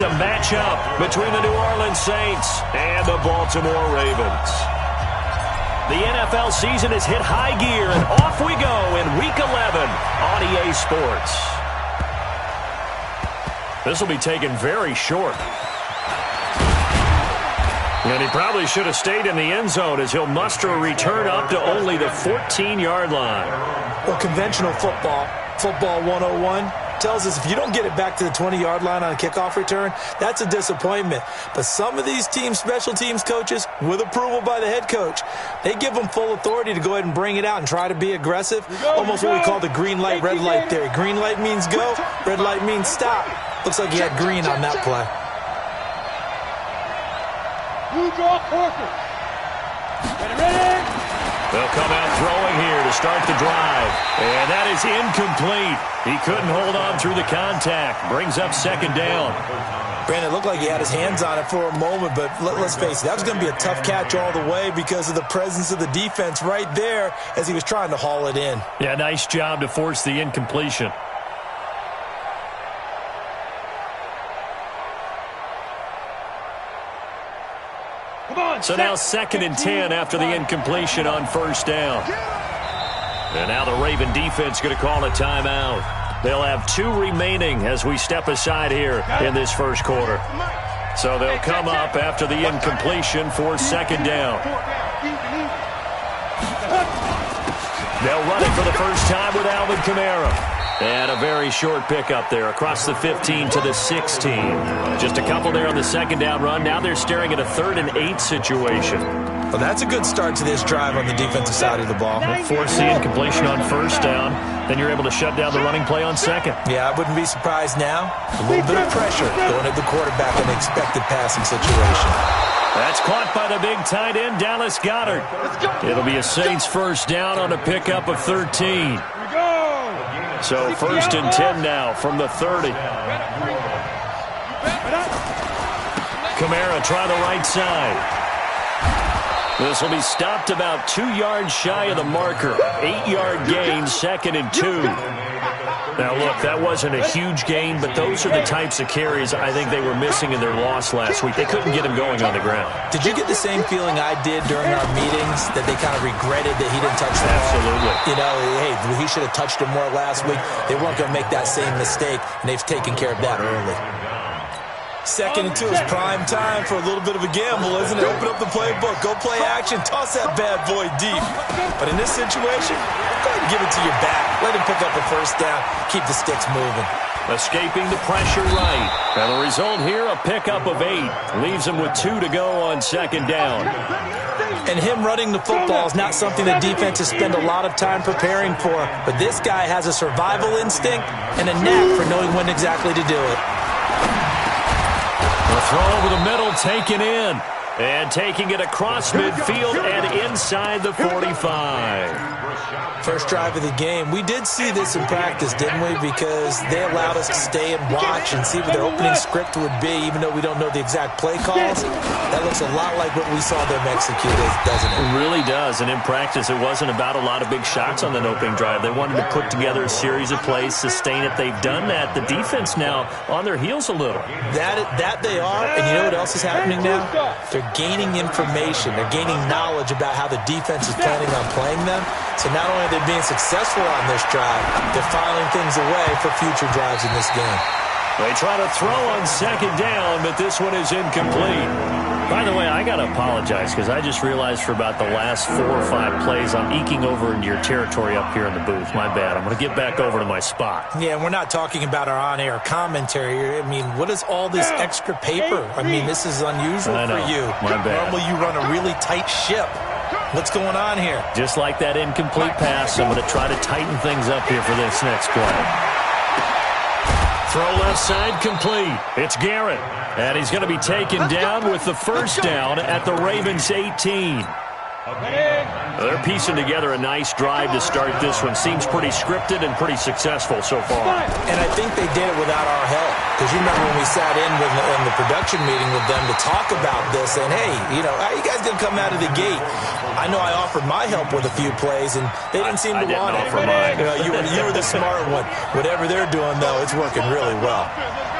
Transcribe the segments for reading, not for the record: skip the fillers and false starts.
The matchup between the New Orleans Saints and the Baltimore Ravens. The NFL season has hit high gear, and off we go in Week 11 on EA Sports. This will be taken very short. And he probably should have stayed in the end zone as he'll muster a return up to only the 14-yard line. Well, conventional football 101, tells us if you don't get it back to the 20-yard line on a kickoff return, that's a disappointment. But some of these teams, special teams coaches, with approval by the head coach, they give them full authority to go ahead and bring it out and try to be aggressive. Almost what we call the green light, red light theory. Green light means go, red light means stop. Looks like he had green on that play. They'll come out throwing here to start the drive. And that is incomplete. He couldn't hold on through the contact. Brings up second down. Brandon, it looked like he had his hands on it for a moment, but let's face it, that was going to be a tough catch all the way because of the presence of the defense right there as he was trying to haul it in. Yeah, nice job to force the incompletion. So now 2nd and 10 after the incompletion on first down. And now the Raven defense going to call a timeout. They'll have 2 remaining as we step aside here in this first quarter. So they'll come up after the incompletion for 2nd down. They'll run it for the first time with Alvin Kamara. And a very short pickup there across the 15 to the 16. Just a couple there on the 2nd down run. Now they're staring at a 3rd and 8 situation. Well, that's a good start to this drive on the defensive side of the ball. Force the incompletion on first down. Then you're able to shut down the running play on 2nd. Yeah, I wouldn't be surprised now. A little bit of pressure going at the quarterback in an expected passing situation. That's caught by the big tight end, Dallas Goedert. It'll be a Saints first down on a pickup of 13. So 1st and 10 now from the 30. Kamara try the right side. This will be stopped about 2 yards shy of the marker. 8-yard gain, 2nd and 2. Now, look, that wasn't a huge gain, but those are the types of carries I think they were missing in their loss last week. They couldn't get him going on the ground. Did you get the same feeling I did during our meetings, that they kind of regretted that he didn't touch the ball? Absolutely. You know, hey, he should have touched him more last week. They weren't going to make that same mistake, and they've taken care of that early. 2nd and 2 is prime time for a little bit of a gamble, isn't it? Open up the playbook, go play action, toss that bad boy deep. But in this situation, go ahead and give it to your back. Let him pick up a first down, keep the sticks moving. Escaping the pressure right. And the result here, a pickup of 8. Leaves him with 2 to go on 2nd down. And him running the football is not something that defenses spend a lot of time preparing for. But this guy has a survival instinct and a knack for knowing when exactly to do it. The throw over the middle, taken in. And taking it across midfield and inside the 45. First drive of the game. We did see this in practice, didn't we? Because they allowed us to stay and watch and see what their opening script would be, even though we don't know the exact play calls. That looks a lot like what we saw them execute, doesn't it? It really does. And in practice, it wasn't about a lot of big shots on the opening drive. They wanted to put together a series of plays, sustain it. They've done that. The defense now on their heels a little. That they are. And you know what else is happening now? They're gaining information. They're gaining knowledge about how the defense is planning on playing them. So not only are they being successful on this drive, they're filing things away for future drives in this game. They try to throw on 2nd down, but this one is incomplete. By the way, I got to apologize because I just realized for about the last 4 or 5 plays, I'm eking over into your territory up here in the booth. My bad. I'm going to get back over to my spot. Yeah, we're not talking about our on-air commentary here. I mean, what is all this extra paper? I mean, this is unusual for you. My bad. Normally you run a really tight ship. What's going on here? Just like that incomplete pass, I'm going to try to tighten things up here for this next play. Throw left side complete. It's Garrett. And he's going to be taken down with the first down at the Ravens 18. They're piecing together a nice drive to start this one. Seems pretty scripted and pretty successful so far. And I think they did it without our help. Because you remember when we sat in the production meeting with them to talk about this, and hey, you know, how are you guys going to come out of the gate? I know I offered my help with a few plays, and they didn't seem to want it. Offer mine. You know, you were the smart one. Whatever they're doing, though, it's working really well.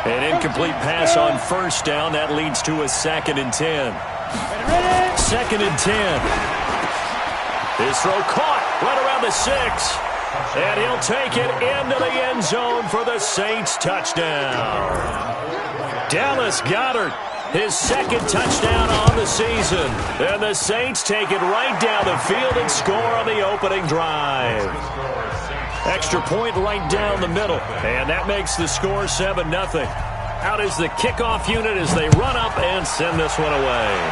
An incomplete pass on first down. That leads to a 2nd and 10. 2nd and 10. His throw caught right around the 6. And he'll take it into the end zone for the Saints touchdown. Dallas Goedert, his 2nd touchdown on the season. And the Saints take it right down the field and score on the opening drive. Extra point right down the middle. And that makes the score 7-0. Out is the kickoff unit as they run up and send this one away.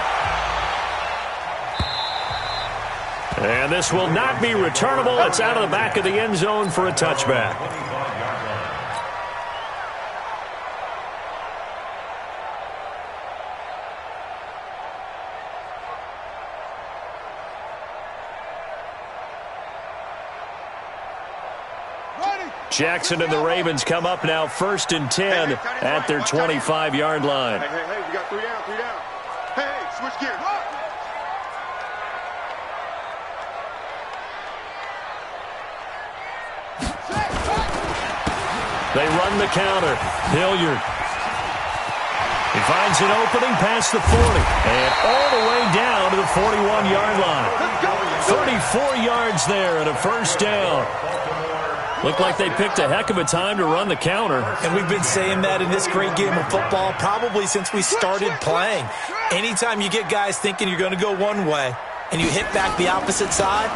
And this will not be returnable. It's out of the back of the end zone for a touchback. Jackson and the Ravens come up now 1st and 10 at their 25-yard line. Hey, we got 3 down, 3 down. Hey, switch gears. They run the counter. Hilliard. He finds an opening past the 40. And all the way down to the 41-yard line. 34 yards there and a 1st down. Looked like they picked a heck of a time to run the counter. And we've been saying that in this great game of football probably since we started playing. Anytime you get guys thinking you're going to go one way and you hit back the opposite side,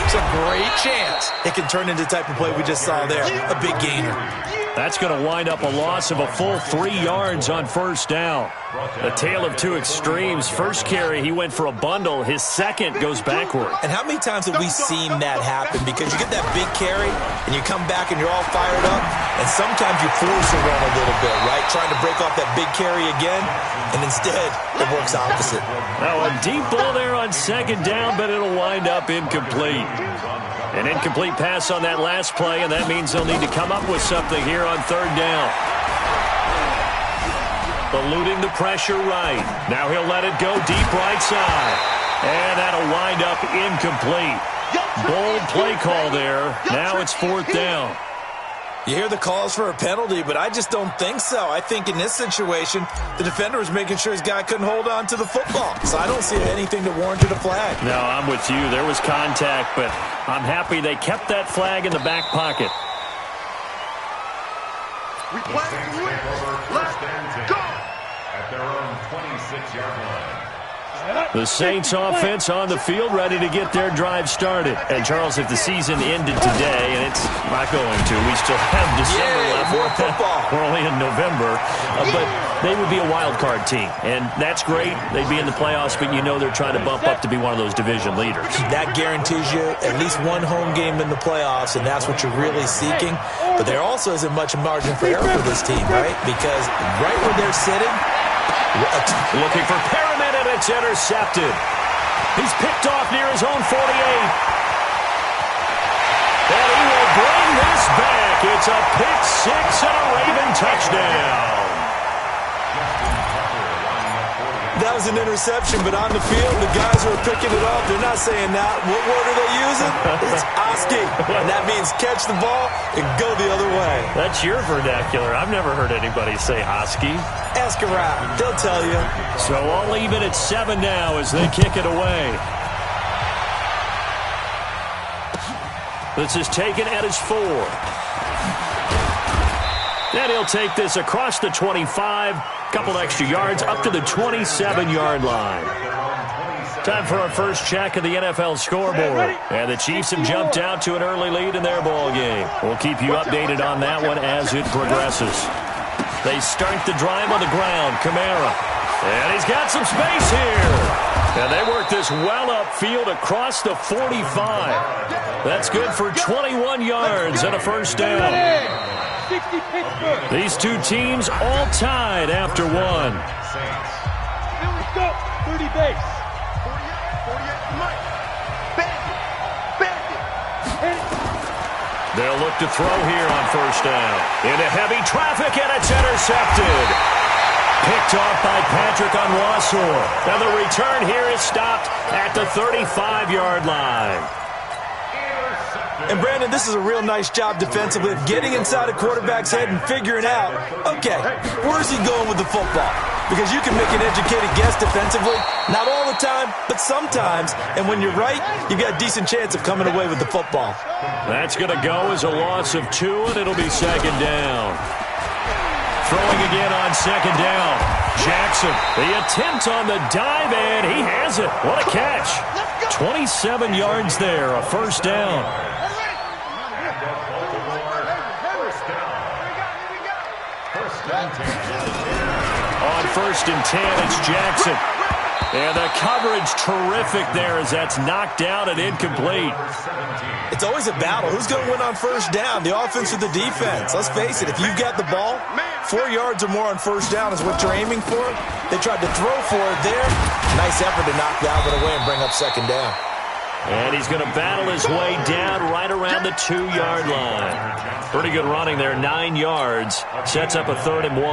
it's a great chance it can turn into the type of play we just saw there, a big gainer. That's going to wind up a loss of a full 3 yards on 1st down. A tale of two extremes. First carry, he went for a bundle. His 2nd goes backward. And how many times have we seen that happen? Because you get that big carry, and you come back and you're all fired up, and sometimes you force a run a little bit, right? Trying to break off that big carry again, and instead it works opposite. Now a deep ball there on 2nd down, but it'll wind up incomplete. An incomplete pass on that last play, and that means they'll need to come up with something here on 3rd down. Eluding the pressure right. Now he'll let it go deep right side. And that'll wind up incomplete. Bold play call there. Now it's 4th down. You hear the calls for a penalty, but I just don't think so. I think in this situation, the defender was making sure his guy couldn't hold on to the football. So I don't see anything that warranted a flag. No, I'm with you. There was contact, but I'm happy they kept that flag in the back pocket. We play to win. Let's go. At their own 26-yard line. The Saints offense on the field, ready to get their drive started. And, Charles, if the season ended today, and it's not going to, we still have December left. More football. We're only in November. But they would be a wild card team. And that's great. They'd be in the playoffs, but you know they're trying to bump up to be one of those division leaders. That guarantees you at least one home game in the playoffs, and that's what you're really seeking. But there also isn't much margin for error for this team, right? Because right where they're sitting, looking for Perriman, and it's intercepted. He's picked off near his own 48. And he will bring this back. It's a pick 6 and a Raven touchdown. That was an interception, but on the field, the guys who are picking it up, they're not saying that. What word are they using? It's Oski. And that means catch the ball and go the other way. That's your vernacular. I've never heard anybody say Oski. Ask around. They'll tell you. So I'll leave it at 7 now as they kick it away. This is taken at his 4. And he'll take this across the 25. Couple extra yards up to the 27-yard line. Time for our first check of the NFL scoreboard. And the Chiefs have jumped out to an early lead in their ball game. We'll keep you updated on that one as it progresses. They start the drive on the ground. Kamara. And he's got some space here. And they work this well upfield across the 45. That's good for 21 yards and a 1st down. These two teams all tied after 1. Here we go. 30 base. 48, Mike. Bandit. They'll look to throw here on 1st down. Into heavy traffic, and it's intercepted. Picked off by Patrick Onwuasor. And the return here is stopped at the 35-yard line. And, Brandon, this is a real nice job defensively of getting inside a quarterback's head and figuring out, okay, where's he going with the football? Because you can make an educated guess defensively, not all the time, but sometimes. And when you're right, you've got a decent chance of coming away with the football. That's going to go as a loss of 2, and it'll be second down. Throwing again on second down. Jackson, the attempt on the dive, and he has it. What a catch. 27 yards there, a first down. On first and 10, it's Jackson. And the coverage terrific there as that's knocked down and incomplete. It's always a battle. Who's going to win on first down, the offense or the defense? Let's face it, if you've got the ball, 4 yards or more on first down is what you're aiming for. They tried to throw for it there. Nice effort to knock that one away and bring up second down. And he's going to battle his way down right around the 2-yard line. Pretty good running there, 9 yards. Sets up a 3rd and 1.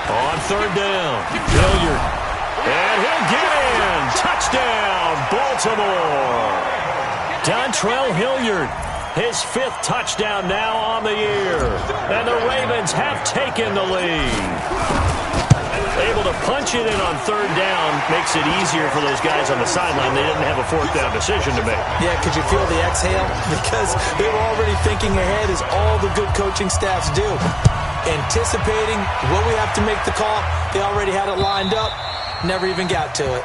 On 3rd down, Hilliard. And he'll get in. Touchdown, Baltimore. Dontrell Hilliard, his 5th touchdown now on the year. And the Ravens have taken the lead. Able to punch it in on 3rd down makes it easier for those guys on the sideline. They didn't have a 4th down decision to make. Yeah, could you feel the exhale? Because they were already thinking ahead, as all the good coaching staffs do. Anticipating what we have to make the call. They already had it lined up. Never even got to it.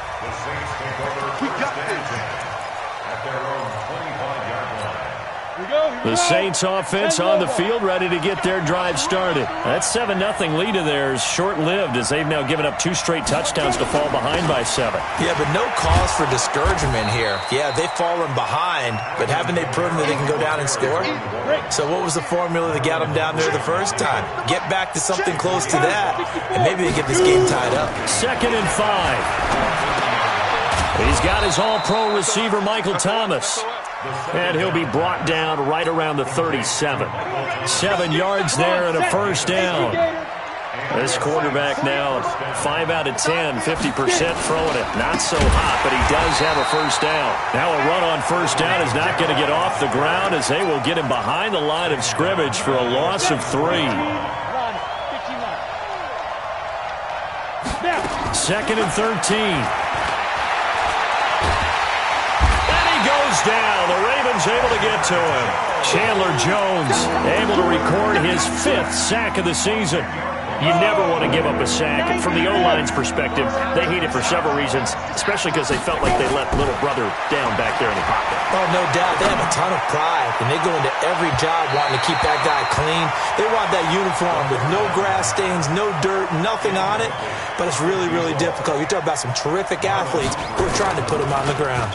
The Saints offense on the field, ready to get their drive started. That 7-0 lead of theirs short-lived as they've now given up 2 straight touchdowns to fall behind by 7. Yeah, but no cause for discouragement here. Yeah, they've fallen behind, but haven't they proven that they can go down and score? So what was the formula that got them down there the first time? Get back to something close to that, and maybe they get this game tied up. 2nd and 5. He's got his all-pro receiver, Michael Thomas. And he'll be brought down right around the 37. 7 yards there and a first down. This quarterback now 5 out of 10, 50% throwing it. Not so hot, but he does have a first down. Now a run on first down is not going to get off the ground as they will get him behind the line of scrimmage for a loss of 3. 2nd and 13. Goes down. The Ravens able to get to him. Chandler Jones able to record his 5th sack of the season. You never want to give up a sack. From the O-line's perspective, they hate it for several reasons, especially because they felt like they let little brother down back there in the pocket. Oh, no doubt. They have a ton of pride, and they go into every job wanting to keep that guy clean. They want that uniform with no grass stains, no dirt, nothing on it, but it's really, really difficult. You're talking about some terrific athletes who are trying to put him on the ground.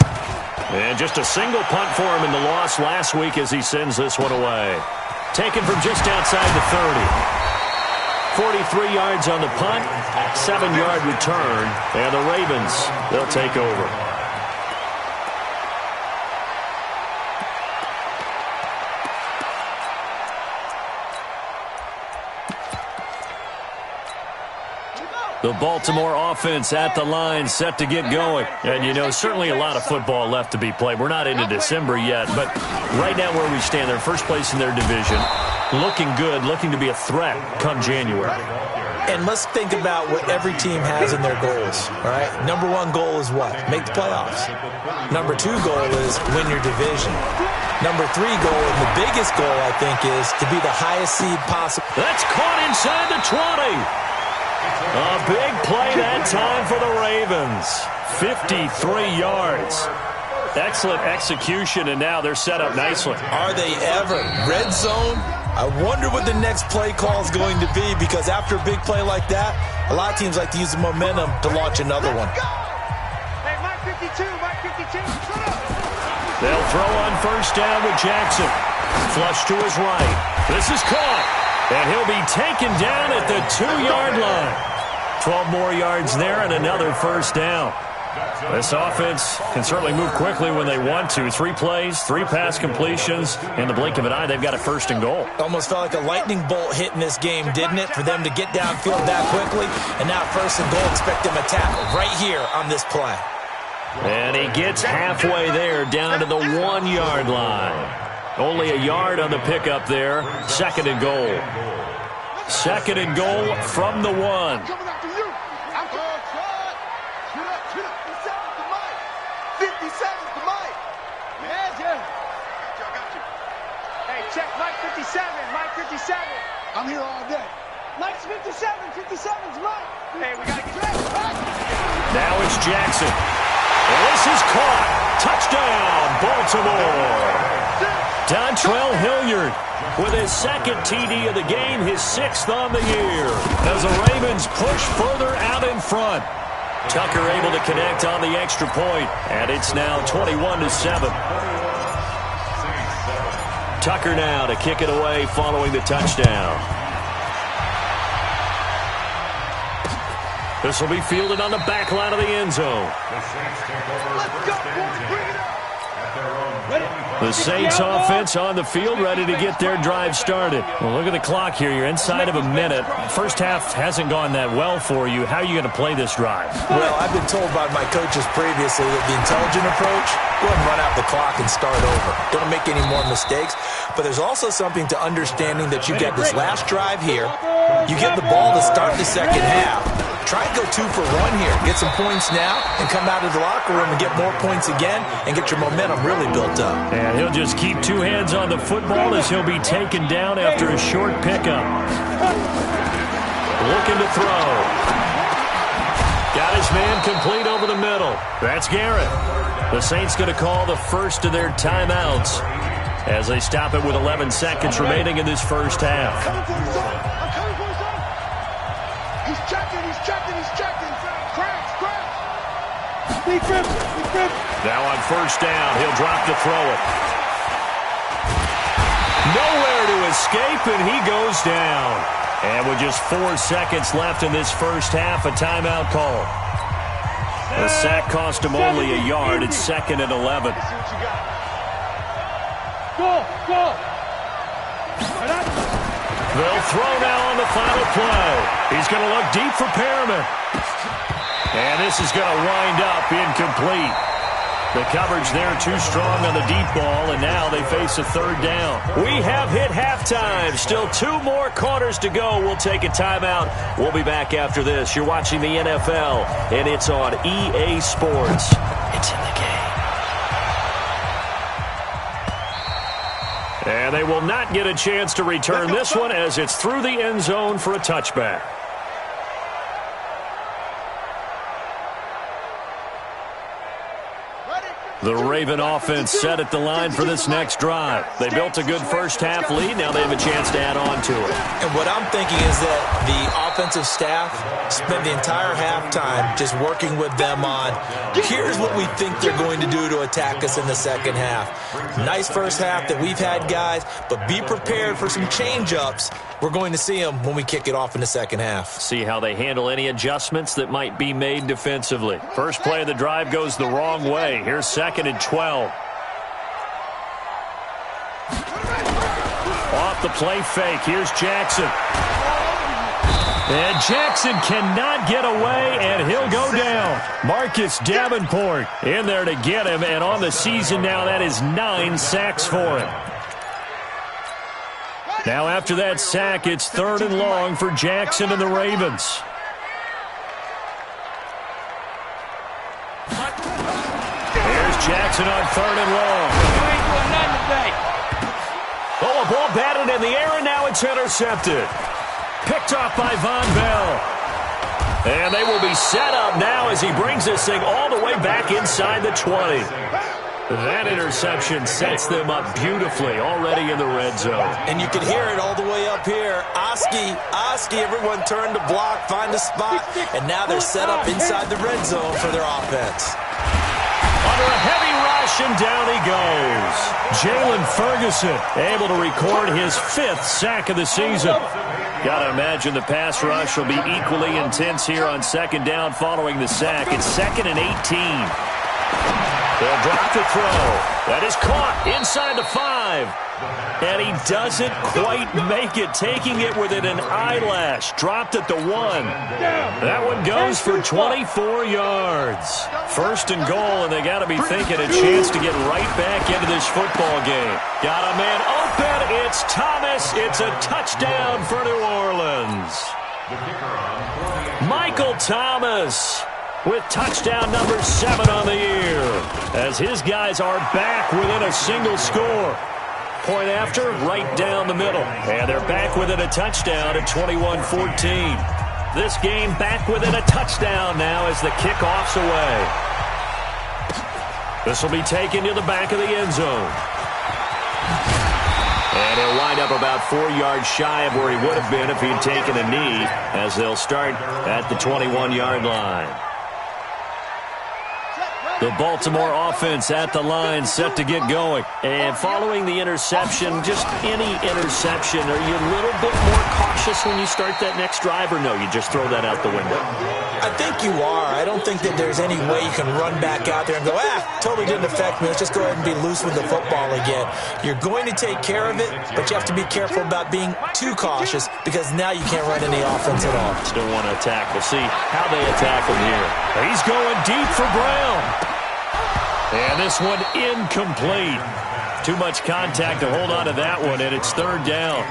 And just a single punt for him in the loss last week as he sends this one away. Taken from just outside the 30. 43 yards on the punt, 7-yard return, and the Ravens, they'll take over. The Baltimore offense at the line, set to get going. And, you know, certainly a lot of football left to be played. We're not into December yet, but right now where we stand, they're first place in their division. Looking good, looking to be a threat come January. And let's think about what every team has in their goals, all right? Number 1 goal is what? Make the playoffs. Number 2 goal is win your division. Number 3 goal, and the biggest goal, I think, is to be the highest seed possible. That's caught inside the 20. A big play that time for the Ravens. 53 yards. Excellent execution, and now they're set up nicely. Are they ever? Red zone? I wonder what the next play call is going to be, because after a big play like that, a lot of teams like to use the momentum to launch another one. Hey, Mike 52, Mike 52, shut up. They'll throw on first down with Jackson. Flush to his right. This is caught. And he'll be taken down at the 2-yard line. 12 more yards there and another first down. This offense can certainly move quickly when they want to. 3 plays, 3 pass completions. In the blink of an eye, they've got a 1st and goal. Almost felt like a lightning bolt hit in this game, didn't it? For them to get downfield that quickly. And now 1st and goal, expect them to tackle right here on this play. And he gets halfway there, down to the 1-yard line. Only a yard on the pickup there. 2nd and goal. 2nd and goal from the 1. Mike 57. I'm here all day. Mike's 57. 57's Mike. Hey, we got to get back. Now it's Jackson. And this is caught. Touchdown, Baltimore. Dontrell Hilliard with his 2nd TD of the game, his 6th on the year. As the Ravens push further out in front. Tucker able to connect on the extra point, and it's now 21-7. Tucker now to kick it away following the touchdown. This will be fielded on the back line of the end zone. The Saints offense on the field, ready to get their drive started. Well, look at the clock here. You're inside of a minute. First half hasn't gone that well for you. How are you going to play this drive? Well, I've been told by my coaches previously that the intelligent approach, go ahead and run out the clock and start over. Don't make any more mistakes. But there's also something to understanding that you get this last drive here. You get the ball to start the second half. Try and go 2 for 1 here. Get some points now and come out of the locker room and get more points again and get your momentum really built up. And he'll just keep 2 hands on the football as he'll be taken down after a short pickup. Looking to throw. Got his man complete over the middle. That's Garrett. The Saints going to call the first of their timeouts as they stop it with 11 seconds remaining in this first half. He's checking. Crash. Now on first down, he'll drop to throw it. Nowhere to escape, and he goes down. And with just 4 seconds left in this first half, a timeout call. The sack cost him only a yard. It's 2nd and 11. Go. They'll throw now on the final play. He's going to look deep for Perriman. And this is going to wind up incomplete. The coverage there too strong on the deep ball, and now they face a 3rd down. We have hit halftime. Still 2 more quarters to go. We'll take a timeout. We'll be back after this. You're watching the NFL, and it's on EA Sports. It's in the game. And they will not get a chance to return this one as it's through the end zone for a touchback. The Raven offense set at the line for this next drive. They built a good first half lead. Now they have a chance to add on to it. And what I'm thinking is that the offensive staff spent the entire halftime just working with them on, here's what we think they're going to do to attack us in the second half. Nice first half that we've had, guys, but be prepared for some change-ups. We're going to see them when we kick it off in the second half. See how they handle any adjustments that might be made defensively. First play of the drive goes the wrong way. Here's 2nd and 12. Off the play fake. Here's Jackson. And Jackson cannot get away, and he'll go down. Marcus Davenport in there to get him, and on the season now, that is 9 sacks for him. Now after that sack, it's 3rd and long for Jackson and the Ravens. Here's Jackson on 3rd and long. Oh, a ball batted in the air, and now it's intercepted. Picked off by Von Bell. And they will be set up now as he brings this thing all the way back inside the 20. That interception sets them up beautifully already in the red zone. And you can hear it all the way up here. Oski, everyone turned to block, find a spot, and now they're set up inside the red zone for their offense. Under a heavy rush, and down he goes. Jalen Ferguson able to record his 5th sack of the season. Gotta imagine the pass rush will be equally intense here on second down following the sack. It's 2nd and 18. They'll drop the throw. That is caught inside the 5. And he doesn't quite make it, taking it within an eyelash. Dropped at the 1. That one goes for 24 yards. 1st and goal, and they got to be thinking a chance to get right back into this football game. Got a man open. It's Thomas. It's a touchdown for New Orleans. Michael Thomas with touchdown number 7 on the year, as his guys are back within a single score. Point after, right down the middle. And they're back within a touchdown at 21-14. This game back within a touchdown now as the kickoff's away. This will be taken to the back of the end zone. And he'll wind up about 4 yards shy of where he would have been if he'd taken a knee, as they'll start at the 21-yard line. The Baltimore offense at the line, set to get going. And following the interception, just any interception, are you a little bit more cautious when you start that next drive, or no, you just throw that out the window? I think you are. I don't think that there's any way you can run back out there and go, totally didn't affect me. Let's just go ahead and be loose with the football again. You're going to take care of it, but you have to be careful about being too cautious, because now you can't run any offense at all. Still want to attack. We'll see how they attack him here. He's going deep for Brown. And this one incomplete. Too much contact to hold on to that one, and it's 3rd down.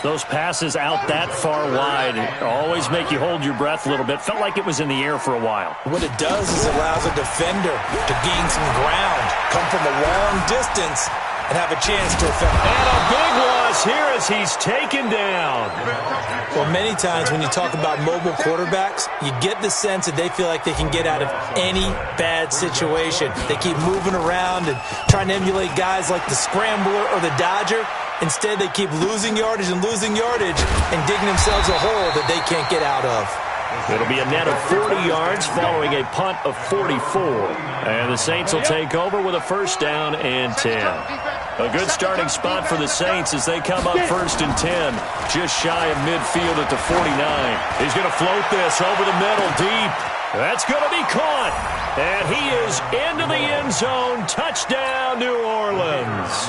Those passes out that far wide always make you hold your breath a little bit. Felt like it was in the air for a while. What it does is it allows a defender to gain some ground, come from a long distance, and have a chance to affect. And a big loss here as he's taken down. Well, many times when you talk about mobile quarterbacks, you get the sense that they feel like they can get out of any bad situation. They keep moving around and trying to emulate guys like the Scrambler or the Dodger. Instead, they keep losing yardage and digging themselves a hole that they can't get out of. It'll be a net of 40 yards following a punt of 44. And the Saints will take over with a 1st down and 10. A good starting spot for the Saints as they come up 1st and 10. Just shy of midfield at the 49. He's going to float this over the middle deep. That's going to be caught. And he is into the end zone. Touchdown, New Orleans.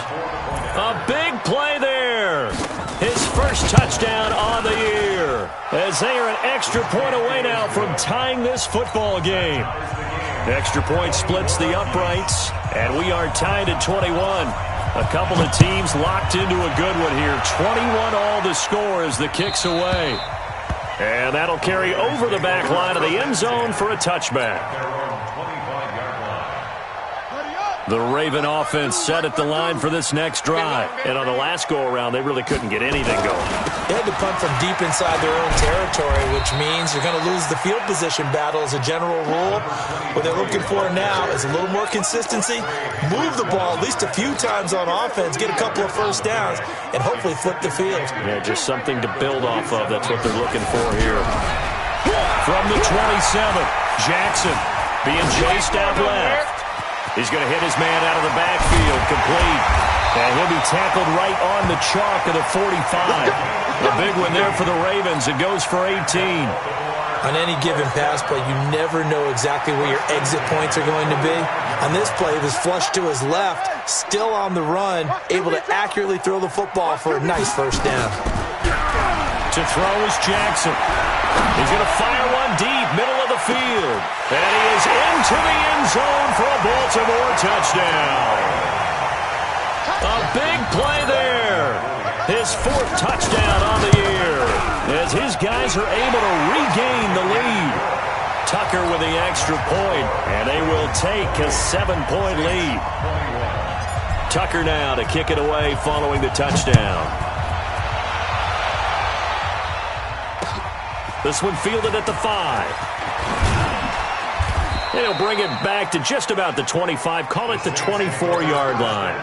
A big play there. His first touchdown on the year, as they are an extra point away now from tying this football game. Extra point splits the uprights, and we are tied at 21. A couple of teams locked into a good one here. 21 all the score as the kick's away. And that'll carry over the back line of the end zone for a touchback. The Raven offense set at the line for this next drive. And on the last go-around, they really couldn't get anything going. They had to punt from deep inside their own territory, which means you're going to lose the field position battle as a general rule. What they're looking for now is a little more consistency, move the ball at least a few times on offense, get a couple of 1st downs, and hopefully flip the field. Yeah, just something to build off of. That's what they're looking for here. From the 27, Jackson being chased out left. He's going to hit his man out of the backfield, complete. And he'll be tackled right on the chalk of the 45. A big one there for the Ravens. It goes for 18. On any given pass play, you never know exactly where your exit points are going to be. On this play, it was flushed to his left, still on the run, able to accurately throw the football for a nice 1st down. To throw is Jackson. He's going to fire one deep, middle of the field. And he is into the end zone for a Baltimore touchdown. A big play there. His 4th touchdown on the year, as his guys are able to regain the lead. Tucker with the extra point, and they will take a 7-point lead. Tucker now to kick it away following the touchdown. This one fielded at the 5. They'll bring it back to just about the 25. Call it the 24-yard line.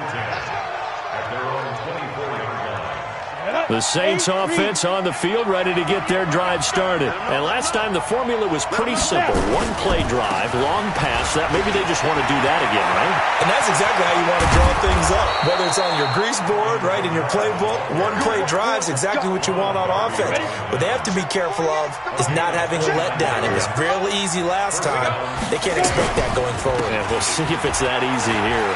The Saints offense on the field, ready to get their drive started. And last time the formula was pretty simple. One play drive, long pass. That maybe they just want to do that again, right? And that's exactly how you want to draw things up. Whether it's on your grease board, right, in your playbook, one play drive's exactly what you want on offense. What they have to be careful of is not having a letdown. It was real easy last time. They can't expect that going forward. Yeah, we'll see if it's that easy here.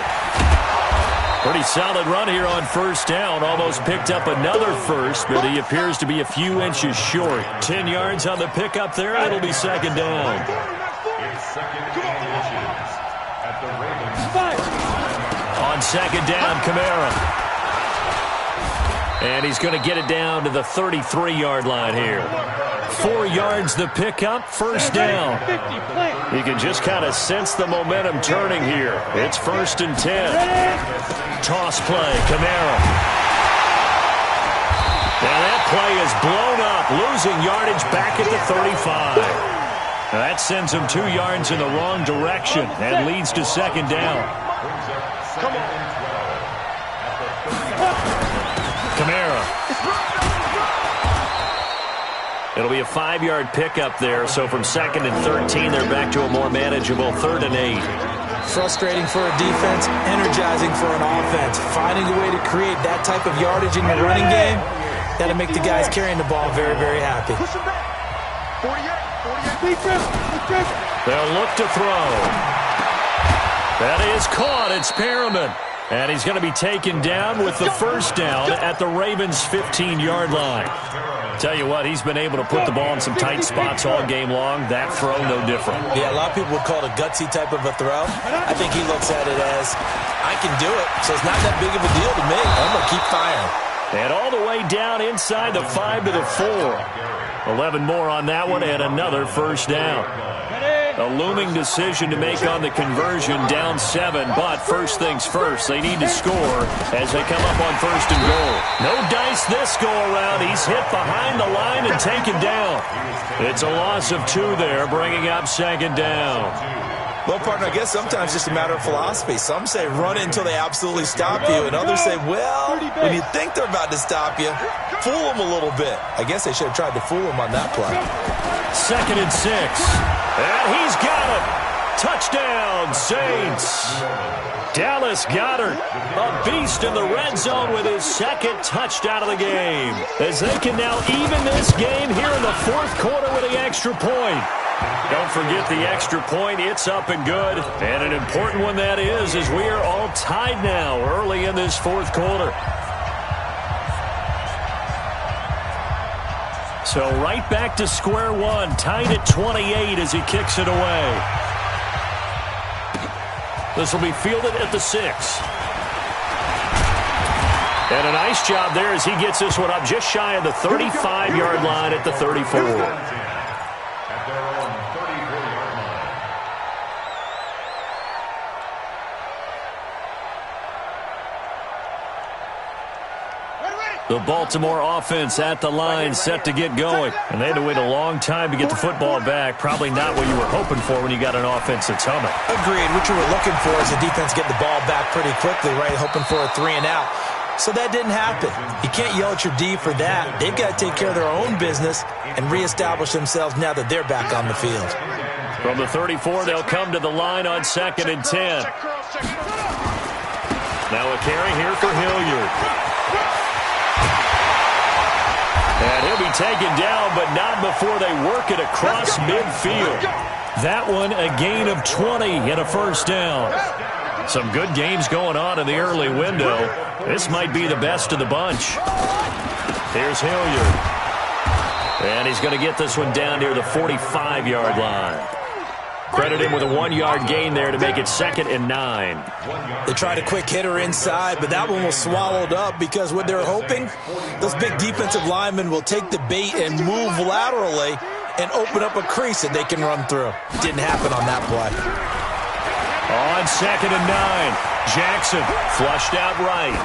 Pretty solid run here on first down. Almost picked up another first, but he appears to be a few inches short. 10 yards on the pickup there. It'll be second down. It's second and inches at the Ravens. On second down, Kamara. And he's going to get it down to the 33-yard line here. 4 yards the pickup, first down. You can just kind of sense the momentum turning here. It's 1st and 10. Toss play, Kamara. And that play is blown up, losing yardage back at the 35. That sends him 2 yards in the wrong direction and leads to second down. Kamara. It'll be a 5-yard pickup there, so from 2nd and 13, they're back to a more manageable 3rd and 8. Frustrating for a defense, energizing for an offense. Finding a way to create that type of yardage in your running game, that'll make the guys carrying the ball very, very happy. They'll look to throw. That is caught. It's Perriman. And he's going to be taken down with the first down at the Ravens' 15-yard line. Tell you what, he's been able to put the ball in some tight spots all game long. That throw, no different. Yeah, a lot of people would call it a gutsy type of a throw. I think he looks at it as, I can do it, so it's not that big of a deal to me. I'm going to keep firing. And all the way down inside the 5 to the 4. 11 more on that one and another first down. A looming decision to make on the conversion, down 7, but first things first, they need to score as they come up on 1st and goal. No dice this go-around. He's hit behind the line and taken down. It's a loss of 2 there, bringing up second down. Well, partner, I guess sometimes it's just a matter of philosophy. Some say run it until they absolutely stop you, and others say, well, when you think they're about to stop you, fool them a little bit. I guess they should have tried to fool them on that play. 2nd and 6. And he's got it. Touchdown, Saints. Dallas Goedert, a beast in the red zone with his 2nd touchdown of the game. As they can now even this game here in the 4th quarter with the extra point. Don't forget the extra point. It's up and good. And an important one that is, as we are all tied now early in this 4th quarter. So right back to square one, tied at 28 as he kicks it away. This will be fielded at the 6. And a nice job there as he gets this one up just shy of the 35-yard line at the 34. The Baltimore offense at the line, set to get going. And they had to wait a long time to get the football back. Probably not what you were hoping for when you got an offense that's humming. Agreed. What you were looking for is the defense get the ball back pretty quickly, right? Hoping for a 3 and out. So that didn't happen. You can't yell at your D for that. They've got to take care of their own business and reestablish themselves now that they're back on the field. From the 34, they'll come to the line on 2nd and 10. Now a carry here for Hilliard. And he'll be taken down, but not before they work it across midfield. That one, a gain of 20 and a first down. Some good games going on in the early window. This might be the best of the bunch. Here's Hilliard. And he's going to get this one down near the 45-yard line. Credit him with a 1-yard gain there to make it 2nd and 9. They tried a quick hitter inside, but that one was swallowed up because what they're hoping, those big defensive linemen will take the bait and move laterally and open up a crease that they can run through. Didn't happen on that play. On 2nd and 9, Jackson flushed out right.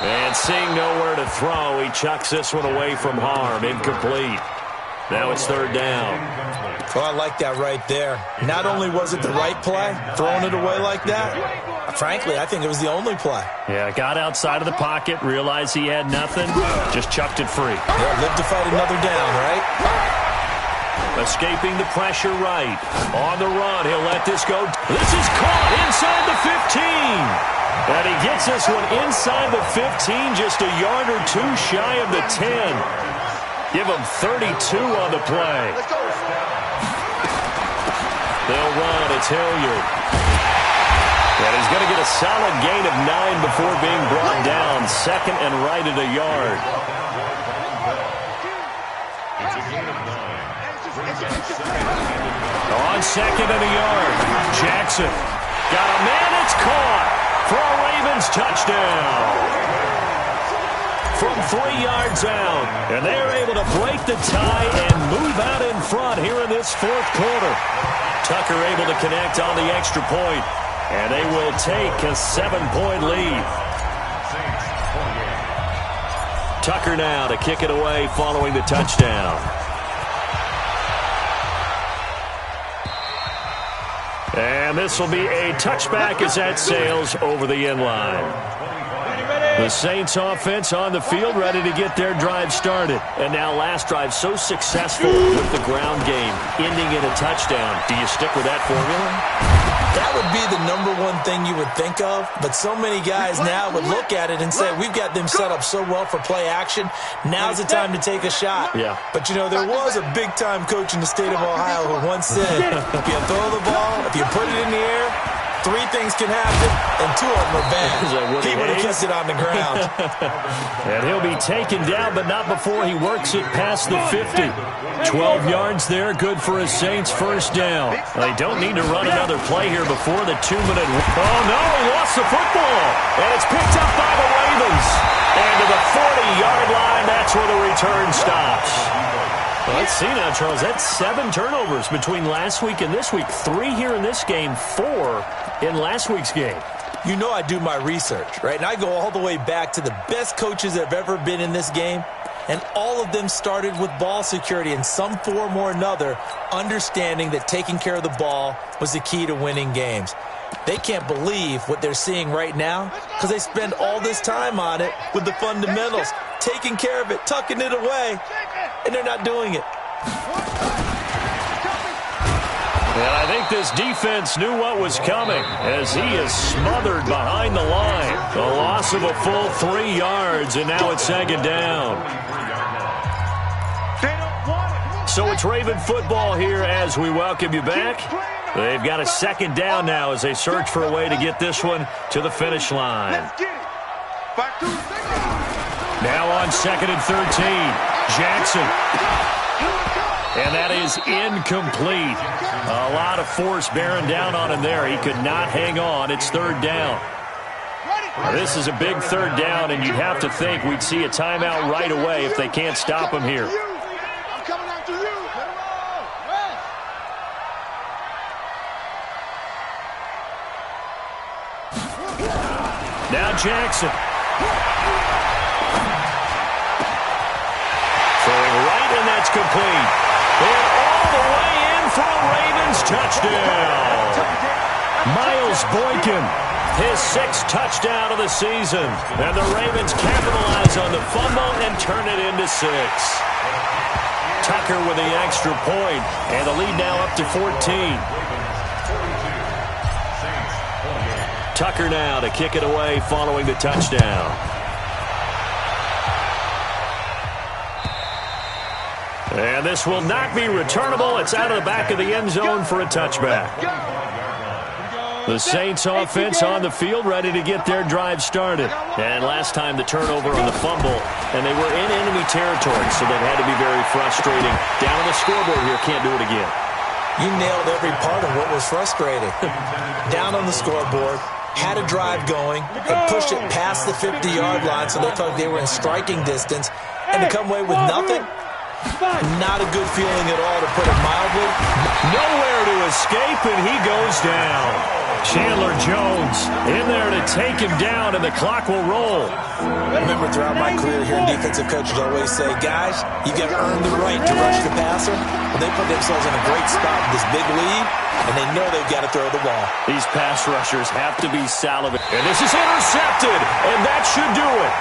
And seeing nowhere to throw, he chucks this one away from harm, incomplete. Now it's 3rd down. Well, I like that right there. Not only was it the right play, throwing it away like that, Frankly, I think it was the only play. Yeah, got outside of the pocket, realized he had nothing, just chucked it free. Yeah, live to fight another down, right? Escaping the pressure right. On the run, he'll let this go. This is caught inside the 15. And he gets this one inside the 15, just a yard or two shy of the 10. Give him 32 on the play. They'll run. It's Hilliard. And he's going to get a solid gain of 9 before being brought down. Second and right at a yard. On second and a yard. Jackson got a man. It's caught for a Ravens touchdown. From 3 yards out. And they're able to break the tie and move out in front here in this fourth quarter. Tucker able to connect on the extra point. And they will take a 7-point lead. Tucker now to kick it away following the touchdown. And this will be a touchback as that sails over the end line. The Saints offense on the field, ready to get their drive started. And now last drive so successful with the ground game, ending in a touchdown. Do you stick with that formula? That would be the number one thing you would think of, but so many guys now would look at it and say, we've got them set up so well for play action. Now's the time to take a shot. Yeah. But, you know, there was a big-time coach in the state of Ohio who once said, if you throw the ball, if you put it in the air, 3 things can happen, and 2 of them are bad. He would have kept it on the ground. And he'll be taken down, but not before he works it past the 50. 12 yards there, good for a Saints first down. They don't need to run another play here before the 2-minute. Oh, no, he lost the football. And it's picked up by the Ravens. And to the 40-yard line, that's where the return stops. Well, let's see now, Charles. That's 7 turnovers between last week and this week. 3 here in this game, 4 in last week's game. You know I do my research, right? And I go all the way back to the best coaches that have ever been in this game. And all of them started with ball security in some form or another, understanding that taking care of the ball was the key to winning games. They can't believe what they're seeing right now because they spend all this time on it with the fundamentals, taking care of it, tucking it away, and they're not doing it. And I think this defense knew what was coming as he is smothered behind the line. A loss of a full 3 yards, and now it's second down. So it's Raven football here as we welcome you back. They've got a second down now as they search for a way to get this one to the finish line. Now on second and 13, Jackson. And that is incomplete. A lot of force bearing down on him there. He could not hang on. It's third down. Now, this is a big third down, and you'd have to think we'd see a timeout right away if they can't stop him here. I'm coming after you. Now Jackson. Throwing right, and that's complete. And all the way in for a Ravens touchdown. Miles Boykin, his 6th touchdown of the season. And the Ravens capitalize on the fumble and turn it into 6. Tucker with the extra point, and the lead now up to 14. Tucker now to kick it away following the touchdown. And this will not be returnable. It's out of the back of the end zone for a touchback. The Saints offense on the field ready to get their drive started. And last time the turnover on the fumble, and they were in enemy territory, so that had to be very frustrating. Down on the scoreboard here, can't do it again. You nailed every part of what was frustrating. Down on the scoreboard, had a drive going, and pushed it past the 50-yard line so they thought they were in striking distance, and to come away with nothing? Not a good feeling at all, to put it mildly. Nowhere to escape, and he goes down. Chandler Jones in there to take him down, and the clock will roll. Remember, throughout my career here, defensive coaches always say, guys, you got to earn the right to rush the passer. Well, they put themselves in a great spot with this big lead, and they know they've got to throw the ball. These pass rushers have to be salivating. And this is intercepted, and that should do it.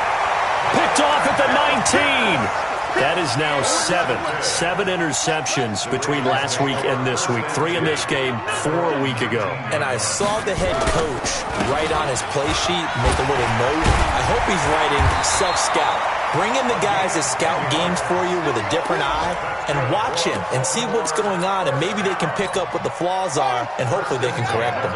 Picked off at the 19. That is now 7 interceptions between last week and this week. 3 in this game, 4 a week ago. And I saw the head coach write on his play sheet, make a little note. I hope he's writing self-scout. Bring in the guys that scout games for you with a different eye and watch him and see what's going on, and maybe they can pick up what the flaws are, and hopefully they can correct them.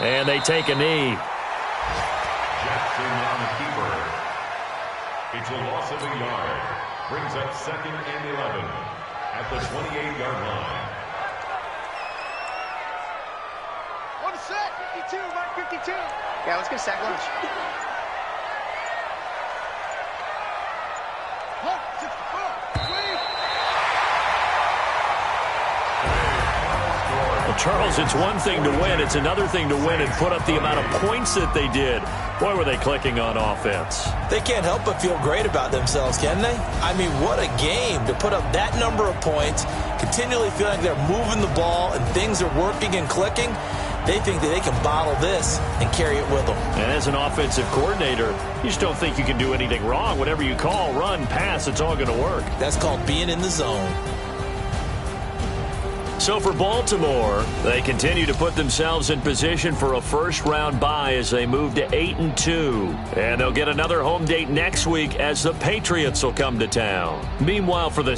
And they take a knee. Jackson on the keeper. It's a loss of a yard. Brings up 2nd and 11 at the 28-yard line. One set. 52, Mike 52. Yeah, let's get a sack lunch. Well, Charles, it's one thing to win. It's another thing to win and put up the amount of points that they did. Boy, were they clicking on offense. They can't help but feel great about themselves, can they? I mean, what a game to put up that number of points, continually feeling like they're moving the ball and things are working and clicking. They think that they can bottle this and carry it with them. And as an offensive coordinator, you just don't think you can do anything wrong. Whatever you call, run, pass, it's all going to work. That's called being in the zone. So for Baltimore, they continue to put themselves in position for a first-round bye as they move to 8-2. And they'll get another home date next week as the Patriots will come to town. Meanwhile, for the